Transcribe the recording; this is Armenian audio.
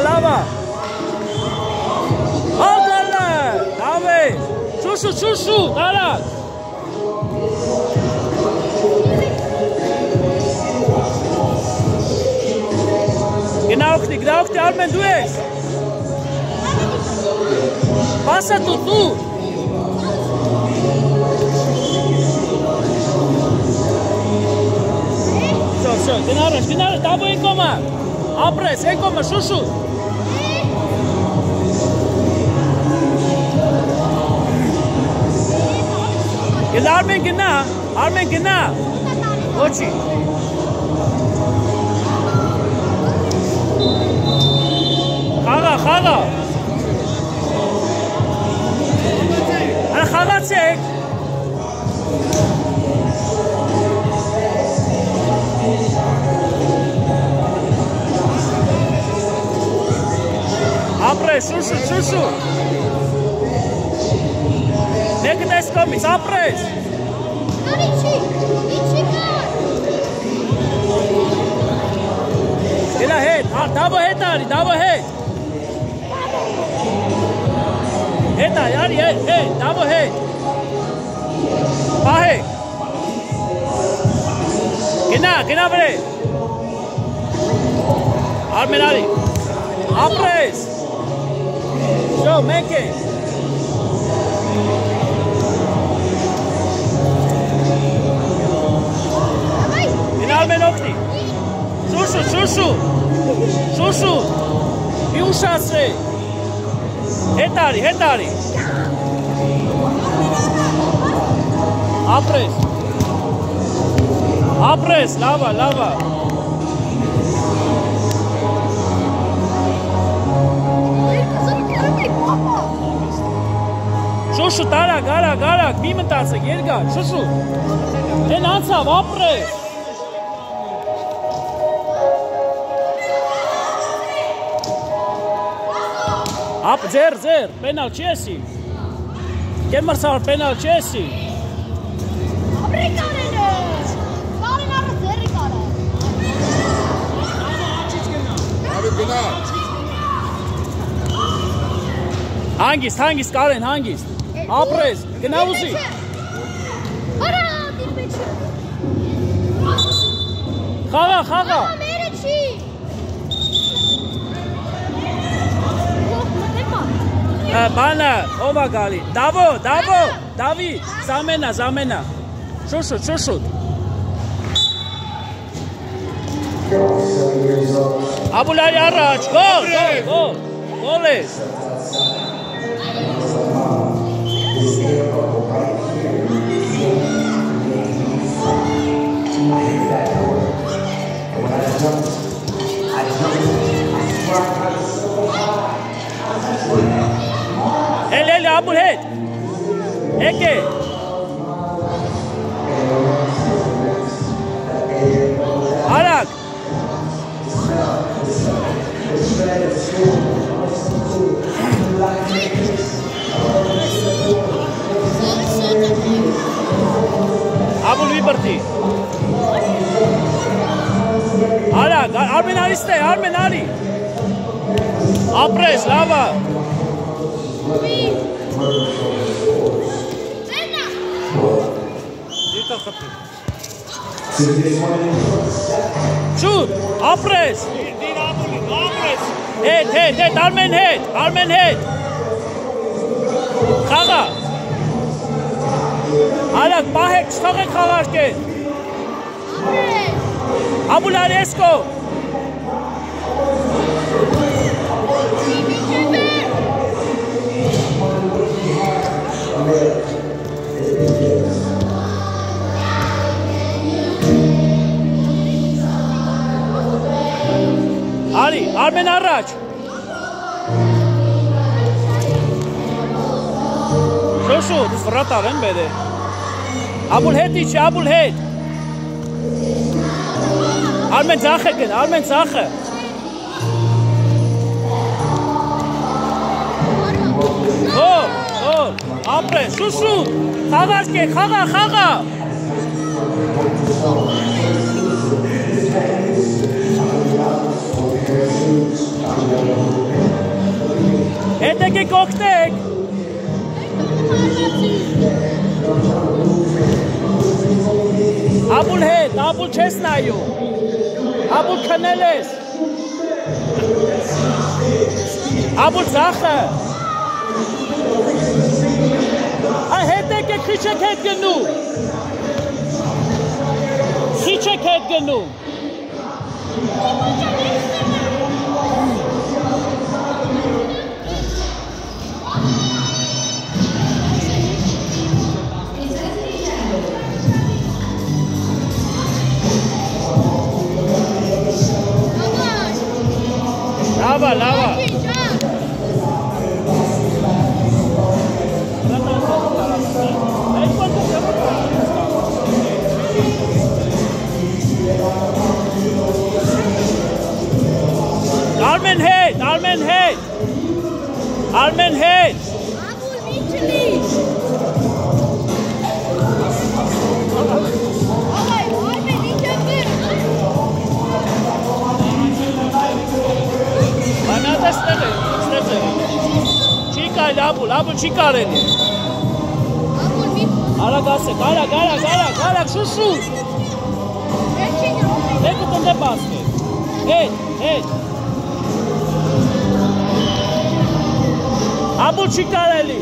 Լավա Ալդալը լավ է շուշու տարակ Գնա օգտի Արմեն դու ես Պասը դու Շո, գնա առաջ, դավո եկոմը ապրես, եկոմը, շուշու Գնա Արմեն գնա Ոչի Խաղա Խաղացեք Ապրես, շուշու Մեկը դես կոմից, ապրես Գնա հետ, դավո հետ արի, դավո հետ Հետ արի, դավո հետ Պահեք Գնա վրե Արմեն արի Ապրես Շո, մեկ է Գնա Արմեն օգնի Շուշու Մի ուշացրե Հետ արի Ապրես, լավա Շուշու տարակ, մի մտացեք, երկար, շուշու Են անցավ, ապրես Ձեր, պենալ չեսի Կեն մրցավոր պենալ չեսի Ապրի կարեն ես Կարեն առը ձերի կարեն Հանգիստ կարեն, ապրես, գնա ուզի Արա, դիր մեջը Խաղա Մերը չի Բանը, ով է գալի, դավո, դավի, զամենա, շուշուտ Աբուլարի առաջ, գոլ ես Էլ Աբուլ հետ Եկե Արակ Աբուլ վիբրտի Արակ Արմեն արիստե Արմեն արի Ապրես լավա Շուտ, ապրես Հետ, Արմեն հետ Խաղա Արակ, պահեք, չթողեք խաղարկեն Աբուլարի էսկո Արի, Արմեն առաջ Շոշու, դուս վրատավ են բեդե Աբուլ հետ իչի, Աբուլ հետ Արմեն ձախը գն, Արմեն ձախը Գոլ, ապրես, շուշու Խաղարկ է, խաղա չես նայում։ Աբուլ քնել ես։ Աբուլ ձախը։ Այ հետ եկեք քիչ եք հետ գնում։ Քիչ եք հետ գնում։ Լավա, լավա։ Armen հետ, Armen հետ։ Armen հետ։ Աբուլ մի չլի։ Արմեն ինչ եք։ Բանադը ստեղ է։ Չի կարելի, Աբուլ չի կարելի։ Աբուլ մի Արագ ասեք, արագ, շուշու։ Դեկը տնդ է բասկե։ Հետ։ Աբուլ չի կարելի։